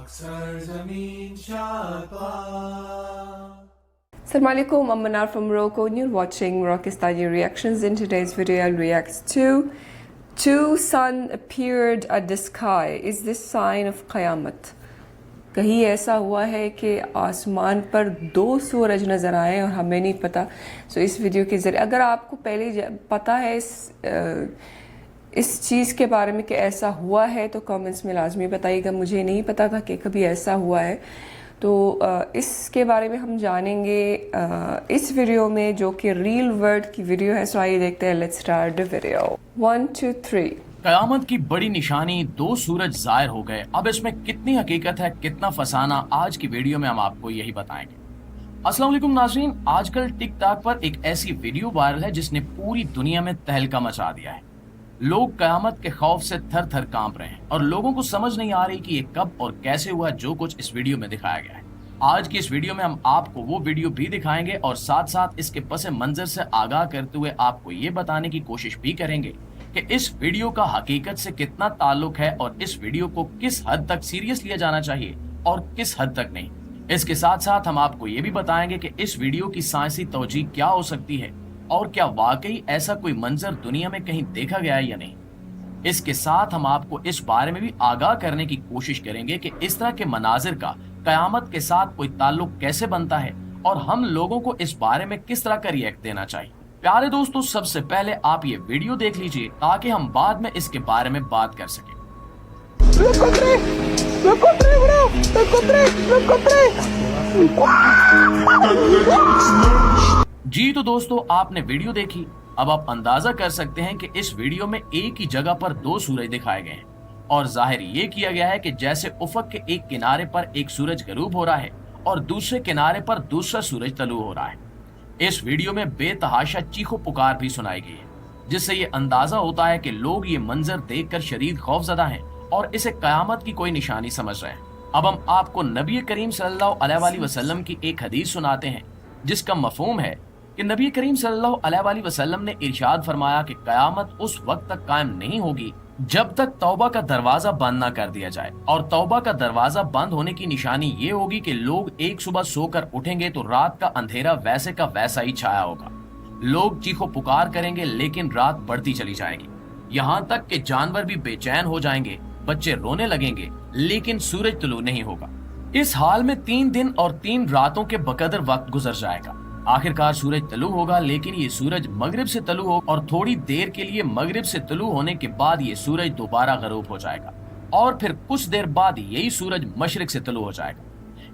Assalamu alaikum, I'm Manar from Morocco and you're watching Moroccistani Reactions. In today's video I'll react to two sun appeared at the sky. Is this sign of Qayamat? کہیں ایسا ہوا ہے کہ آسمان پر دو سورج نظر آئے اور ہمیں نہیں پتہ. سو اس ویڈیو کے ذریعے اگر آپ کو پہلے پتہ ہے اس چیز کے بارے میں کہ ایسا ہوا ہے تو کامنٹس میں لازمی بتائیے گا. مجھے نہیں پتا تھا کہ کبھی ایسا ہوا ہے, تو اس کے بارے میں ہم جانیں گے اس ویڈیو میں, جو کہ ریل ورلڈ کی ویڈیو ہے. سو آئیے دیکھتے ہیں. Let's start the video. 1 2 3. قیامت کی بڑی نشانی, دو سورج ظاہر ہو گئے. اب اس میں کتنی حقیقت ہے, کتنا فسانہ, آج کی ویڈیو میں ہم آپ کو یہی بتائیں گے. السلام علیکم ناظرین. آج کل ٹک ٹاک پر ایک ایسی ویڈیو وائرل ہے جس نے پوری دنیا میں تہلکہ مچا دیا ہے. لوگ قیامت کے خوف سے تھر تھر کانپ رہے ہیں اور لوگوں کو سمجھ نہیں آ رہی کہ یہ کب اور کیسے ہوا جو کچھ اس ویڈیو میں دکھایا گیا ہے. آج کی اس ویڈیو میں ہم آپ کو وہ ویڈیو بھی دکھائیں گے اور ساتھ ساتھ اس کے پس منظر سے آگاہ کرتے ہوئے آپ کو یہ بتانے کی کوشش بھی کریں گے کہ اس ویڈیو کا حقیقت سے کتنا تعلق ہے اور اس ویڈیو کو کس حد تک سیریس لیا جانا چاہیے اور کس حد تک نہیں. اس کے ساتھ ساتھ ہم آپ کو یہ بھی بتائیں گے کہ اس ویڈیو کی سائنسی توجیہ کیا ہو سکتی ہے اور کیا واقعی ایسا کوئی منظر دنیا میں کہیں دیکھا گیا ہے یا نہیں. اس کے ساتھ ہم آپ کو اس بارے میں بھی آگاہ کرنے کی کوشش کریں گے کہ اس طرح کے مناظر کا قیامت کے ساتھ کوئی تعلق کیسے بنتا ہے اور ہم لوگوں کو اس بارے میں کس طرح کا ریئیکٹ دینا چاہیے. پیارے دوستو, سب سے پہلے آپ یہ ویڈیو دیکھ لیجئے تاکہ ہم بعد میں اس کے بارے میں بات کر سکیں. جی تو دوستو, آپ نے ویڈیو دیکھی. اب آپ اندازہ کر سکتے ہیں کہ اس ویڈیو میں ایک ہی جگہ پر دو سورج دکھائے گئے ہیں اور ظاہر یہ کیا گیا ہے کہ جیسے افق کے ایک کنارے پر ایک سورج غروب ہو رہا ہے اور دوسرے کنارے پر دوسرا سورج طلوع ہو رہا ہے. اس ویڈیو میں بے تحاشا چیخو پکار بھی سنائی گئی ہے, جس سے یہ اندازہ ہوتا ہے کہ لوگ یہ منظر دیکھ کر شدید خوف زدہ ہیں اور اسے قیامت کی کوئی نشانی سمجھ رہے ہیں. اب ہم آپ کو نبی کریم صلی اللہ علیہ وآلہ وسلم کی ایک حدیث سناتے ہیں جس کا مفہوم ہے کہ نبی کریم صلی اللہ علیہ وآلہ وسلم نے ارشاد فرمایا کہ قیامت اس وقت تک قائم نہیں ہوگی جب تک توبہ کا دروازہ بند نہ کر دیا جائے, اور توبہ کا دروازہ بند ہونے کی نشانی یہ ہوگی کہ لوگ ایک صبح سو کر اٹھیں گے تو رات کا اندھیرا ویسے کا ویسا ہی چھایا ہوگا. لوگ چیخو پکار کریں گے لیکن رات بڑھتی چلی جائے گی, یہاں تک کہ جانور بھی بے چین ہو جائیں گے, بچے رونے لگیں گے لیکن سورج طلوع نہیں ہوگا. اس حال میں 3 دن اور 3 راتوں کے بقدر وقت گزر جائے گا. آخرکار سورج طلوع ہوگا, لیکن یہ سورج مغرب سے طلوع ہوگا اور تھوڑی دیر کے لیے مغرب سے طلوع ہونے کے بعد یہ سورج دوبارہ غروب ہو جائے گا اور پھر کچھ دیر بعد یہی سورج مشرق سے طلوع ہو جائے گا.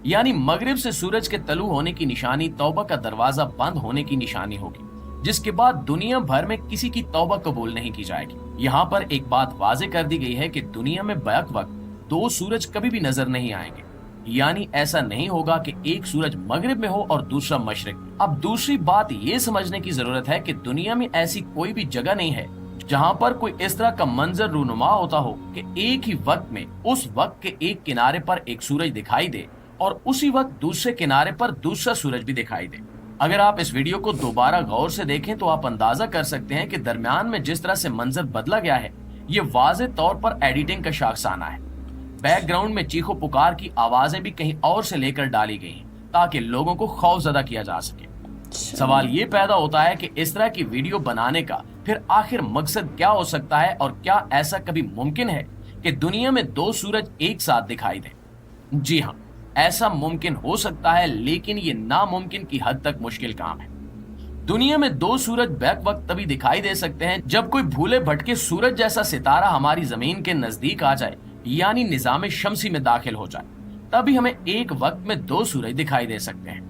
یعنی مغرب سے سورج کے طلوع ہونے کی نشانی توبہ کا دروازہ بند ہونے کی نشانی ہوگی, جس کے بعد دنیا بھر میں کسی کی توبہ قبول نہیں کی جائے گی. یہاں پر ایک بات واضح کر دی گئی ہے کہ دنیا میں بیک وقت دو سورج کبھی بھی نظر نہیں آئیں گے, یعنی ایسا نہیں ہوگا کہ ایک سورج مغرب میں ہو اور دوسرا مشرق میں. اب دوسری بات یہ سمجھنے کی ضرورت ہے کہ دنیا میں ایسی کوئی بھی جگہ نہیں ہے جہاں پر کوئی اس طرح کا منظر رونما ہوتا ہو کہ ایک ہی وقت میں اس وقت کے ایک کنارے پر ایک سورج دکھائی دے اور اسی وقت دوسرے کنارے پر دوسرا سورج بھی دکھائی دے. اگر آپ اس ویڈیو کو دوبارہ غور سے دیکھیں تو آپ اندازہ کر سکتے ہیں کہ درمیان میں جس طرح سے منظر بدلا گیا ہے یہ واضح طور پر ایڈیٹنگ کا شاخسانہ ہے. بیک گراؤنڈ میں چیخو پکار کی آوازیں بھی کہیں اور سے لے کر ڈالی گئی ہیں تاکہ لوگوں کو خوف زدہ کیا جا سکے. سوال یہ پیدا ہوتا ہے کہ اس طرح کی ویڈیو بنانے کا پھر آخر مقصد کیا ہو سکتا ہے اور کیا ایسا کبھی ممکن ہے کہ دنیا میں دو سورج ایک ساتھ دکھائی دیں؟ جی ہاں, ایسا ممکن ہو سکتا ہے, لیکن یہ ناممکن کی حد تک مشکل کام ہے. دنیا میں دو سورج بیک وقت تبھی دکھائی دے سکتے ہیں جب کوئی بھولے بھٹکے سورج جیسا ستارہ ہماری زمین کے نزدیک آ جائے, یعنی نظام شمسی میں داخل ہو جائے, تبھی ہمیں ایک وقت میں دو سورج دکھائی دے سکتے ہیں.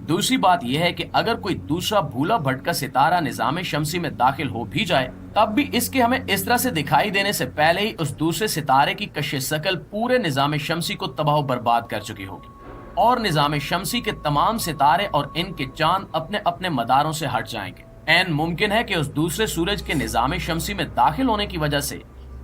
دوسری بات یہ ہے کہ اگر کوئی دوسرا بھولا بھٹکا ستارہ نظام شمسی میں داخل ہو بھی جائے تب بھی اس کے ہمیں اس طرح سے دکھائی دینے سے پہلے ہی اس دوسرے ستارے کی کش ثقل پورے نظام شمسی کو تباہ و برباد کر چکی ہوگی اور نظام شمسی کے تمام ستارے اور ان کے چاند اپنے اپنے مداروں سے ہٹ جائیں گے. عین ممکن ہے کہ اس دوسرے سورج کے نظام شمسی میں داخل ہونے کی وجہ سے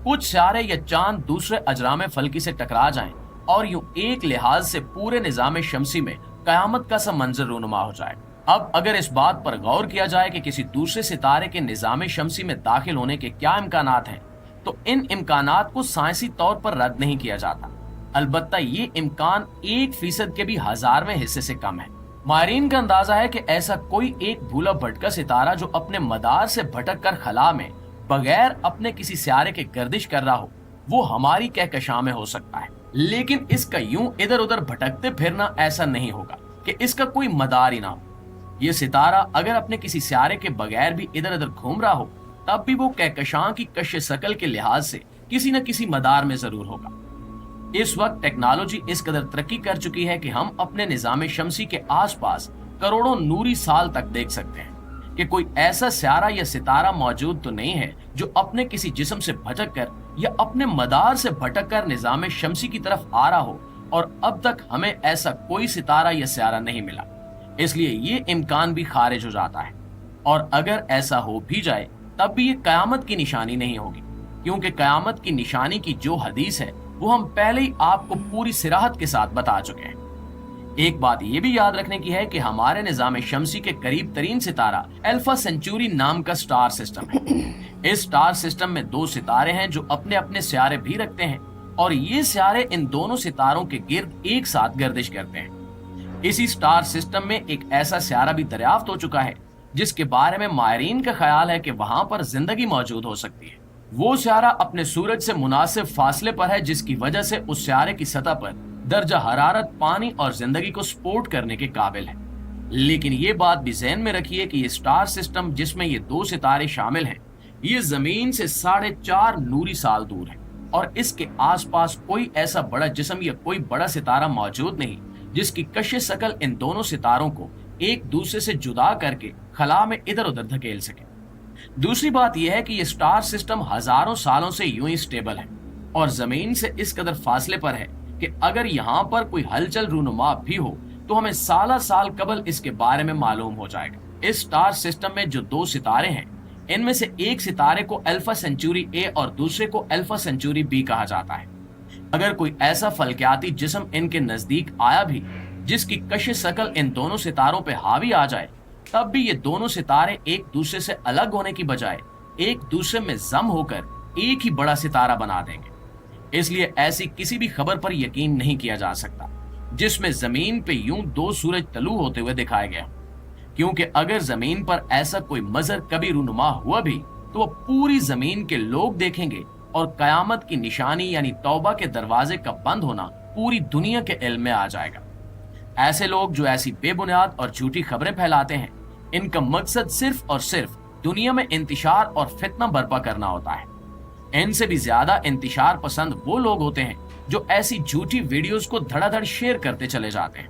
کچھ ستارے یا چاند دوسرے اجرام فلکی سے ٹکرا جائیں اور یوں ایک لحاظ سے پورے نظام شمسی میں قیامت کا سا منظر رونما ہو جائے. اب اگر اس بات پر غور کیا جائے کہ کسی دوسرے ستارے کے نظام شمسی میں داخل ہونے کے کیا امکانات ہیں تو ان امکانات کو سائنسی طور پر رد نہیں کیا جاتا. البتہ یہ امکان 1% کے بھی 1000ویں حصے سے کم ہے۔ ماہرین کا اندازہ ہے کہ ایسا کوئی ایک بھولا بھٹکا ستارہ جو اپنے مدار سے بھٹک کر خلا میں بغیر اپنے کسی سیارے کے گردش کر رہا ہو وہ ہماری کہکشاں میں ہو سکتا ہے، لیکن اس کا یوں ادھر ادھر بھٹکتے پھرنا ایسا نہیں ہوگا کہ اس کا کوئی مدار ہی نہ ہو۔ یہ ستارہ اگر اپنے کسی سیارے کے بغیر بھی ادھر ادھر گھوم رہا ہو تب بھی وہ کہکشاں کی کش ثقل کے لحاظ سے کسی نہ کسی مدار میں ضرور ہوگا۔ اس وقت ٹیکنالوجی اس قدر ترقی کر چکی ہے کہ ہم اپنے نظام شمسی کے آس پاس کروڑوں نوری سال تک دیکھ سکتے ہیں کہ کوئی ایسا سیارہ یا ستارہ موجود تو نہیں ہے جو اپنے کسی جسم سے بھٹک کر یا اپنے مدار سے بھٹک کر نظام شمسی کی طرف آ رہا ہو، اور اب تک ہمیں ایسا کوئی ستارہ یا سیارہ نہیں ملا۔ اس لیے یہ امکان بھی خارج ہو جاتا ہے، اور اگر ایسا ہو بھی جائے تب بھی یہ قیامت کی نشانی نہیں ہوگی، کیونکہ قیامت کی نشانی کی جو حدیث ہے وہ ہم پہلے ہی آپ کو پوری صراحت کے ساتھ بتا چکے ہیں۔ ایک بات یہ بھی یاد رکھنے کی ہے کہ ہمارے نظام شمسی کے قریب ترین ستارہ الفا سینچوری نام کا سٹار سسٹم ہے۔ اس سٹار سسٹم میں 2 ستارے ہیں جو اپنے اپنے سیارے بھی رکھتے ہیں، اور یہ سیارے ان دونوں ستاروں کے گرد ایک ساتھ گردش کرتے ہیں۔ اسی سٹار سسٹم میں ایک ایسا سیارہ بھی دریافت ہو چکا ہے جس کے بارے میں ماہرین کا خیال ہے کہ وہاں پر زندگی موجود ہو سکتی ہے۔ وہ سیارہ اپنے سورج سے مناسب فاصلے پر ہے، جس کی وجہ سے اس سیارے کی سطح پر درجہ حرارت، پانی اور زندگی کو سپورٹ کرنے کے قابل ہے۔ لیکن یہ بات بھی ذہن میں رکھیے کہ یہ سٹار سسٹم جس میں یہ 2 ستارے شامل ہیں یہ زمین سے 4.5 نوری سال دور ہے، اور اس کے آس پاس کوئی ایسا بڑا جسم یا کوئی بڑا ستارہ موجود نہیں جس کی کش ثقل ان دونوں ستاروں کو ایک دوسرے سے جدا کر کے خلا میں ادھر ادھر دھکیل سکے۔ دوسری بات یہ ہے کہ یہ سٹار سسٹم ہزاروں سالوں سے یوں ہی سٹیبل ہے اور زمین سے اس قدر فاصلے پر ہے کہ اگر یہاں پر کوئی ہلچل رونما بھی ہو تو ہمیں سالہ سال قبل اس کے بارے میں معلوم ہو جائے گا۔ اس سٹار سسٹم میں جو 2 ستارے ہیں ان میں سے ایک ستارے کو الفا سینچوری اے اور دوسرے کو الفا سینچوری بی کہا جاتا ہے۔ اگر کوئی ایسا فلکیاتی جسم ان کے نزدیک آیا بھی جس کی کش ثقل ان دونوں ستاروں پہ حاوی آ جائے تب بھی یہ دونوں ستارے ایک دوسرے سے الگ ہونے کی بجائے ایک دوسرے میں ضم ہو کر ایک ہی بڑا ستارہ بنا دیں گے۔ اس لیے ایسی کسی بھی خبر پر یقین نہیں کیا جا سکتا جس میں زمین پہ یوں 2 سورج طلوع ہوتے ہوئے دکھائے گئے، کیونکہ اگر زمین پر ایسا کوئی مظہر کبھی رونما ہوا بھی تو وہ پوری زمین کے لوگ دیکھیں گے، اور قیامت کی نشانی یعنی توبہ کے دروازے کا بند ہونا پوری دنیا کے علم میں آ جائے گا۔ ایسے لوگ جو ایسی بے بنیاد اور جھوٹی خبریں پھیلاتے ہیں ان کا مقصد صرف اور صرف دنیا میں انتشار اور فتنہ برپا کرنا ہوتا ہے۔ ان سے بھی زیادہ انتشار پسند وہ لوگ ہوتے ہیں جو ایسی جھوٹی ویڈیوز کو دھڑا دھڑ شیئر کرتے چلے جاتے ہیں۔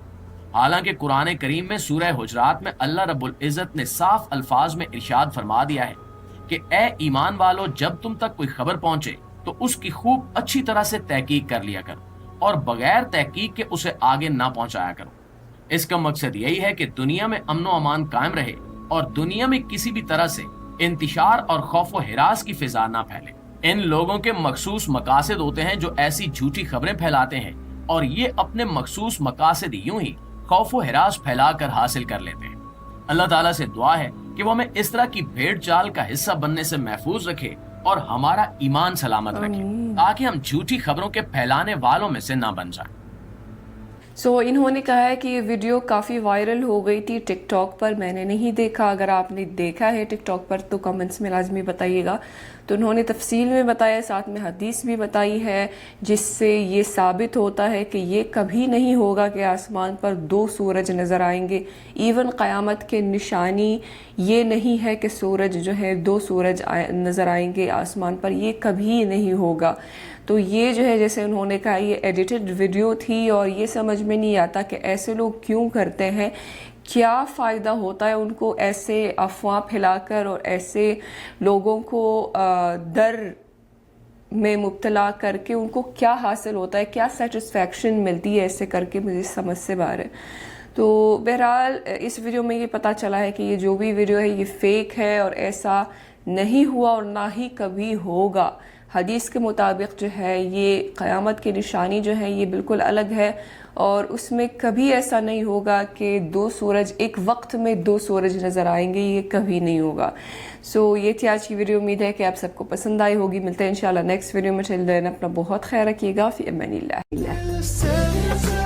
حالانکہ قرآن کریم میں سورہ حجرات میں اللہ رب العزت نے صاف الفاظ میں ارشاد فرما دیا ہے کہ اے ایمان والو، جب تم تک کوئی خبر پہنچے تو اس کی خوب اچھی طرح سے تحقیق کر لیا کرو اور بغیر تحقیق کے اسے آگے نہ پہنچایا کرو۔ اس کا مقصد یہی ہے کہ دنیا میں امن و امان قائم رہے اور دنیا میں کسی بھی طرح سے انتشار اور خوف و ہراس کی فضا نہ پھیلے۔ ان لوگوں کے مخصوص مقاصد ہوتے ہیں جو ایسی جھوٹی خبریں پھیلاتے ہیں، اور یہ اپنے مخصوص مقاصد یوں ہی خوف و ہراس پھیلا کر حاصل کر لیتے ہیں۔ اللہ تعالیٰ سے دعا ہے کہ وہ ہمیں اس طرح کی بھیڑ چال کا حصہ بننے سے محفوظ رکھے اور ہمارا ایمان سلامت رکھے، تاکہ ہم جھوٹی خبروں کے پھیلانے والوں میں سے نہ بن جائیں۔ انہوں نے کہا ہے کہ یہ ویڈیو کافی وائرل ہو گئی تھی ٹک ٹاک پر، میں نے نہیں دیکھا، اگر آپ نے دیکھا ہے ٹک ٹاک پر تو کمنٹس میں لازمی بتائیے گا۔ تو انہوں نے تفصیل میں بتایا، ساتھ میں حدیث بھی بتائی ہے جس سے یہ ثابت ہوتا ہے کہ یہ کبھی نہیں ہوگا کہ آسمان پر 2 سورج نظر آئیں گے۔ ایون قیامت کے نشانی یہ نہیں ہے کہ سورج جو ہے 2 سورج نظر آئیں گے آسمان پر، یہ کبھی نہیں ہوگا۔ تو یہ جو ہے جیسے انہوں نے کہا یہ ایڈیٹڈ ویڈیو تھی، اور یہ سمجھ میں نہیں آتا کہ ایسے لوگ کیوں کرتے ہیں، کیا فائدہ ہوتا ہے ان کو ایسے افواہ پھیلا کر اور ایسے لوگوں کو ڈر میں مبتلا کر کے ان کو کیا حاصل ہوتا ہے، کیا سیٹسفیکشن ملتی ہے ایسے کر کے، مجھے سمجھ سے باہر ہے۔ تو بہرحال اس ویڈیو میں یہ پتہ چلا ہے کہ یہ جو بھی ویڈیو ہے یہ فیک ہے اور ایسا نہیں ہوا اور نہ ہی کبھی ہوگا۔ حدیث کے مطابق جو ہے یہ قیامت کی نشانی جو ہے یہ بالکل الگ ہے، اور اس میں کبھی ایسا نہیں ہوگا کہ 2 سورج ایک وقت میں 2 سورج نظر آئیں گے، یہ کبھی نہیں ہوگا۔ یہ تھی آج کی ویڈیو، امید ہے کہ آپ سب کو پسند آئی ہوگی۔ ملتے ہیں انشاءاللہ نیکسٹ ویڈیو میں، چل رہے اپنا بہت خیال رکھیے گا، فی Aman Ullah. just tell me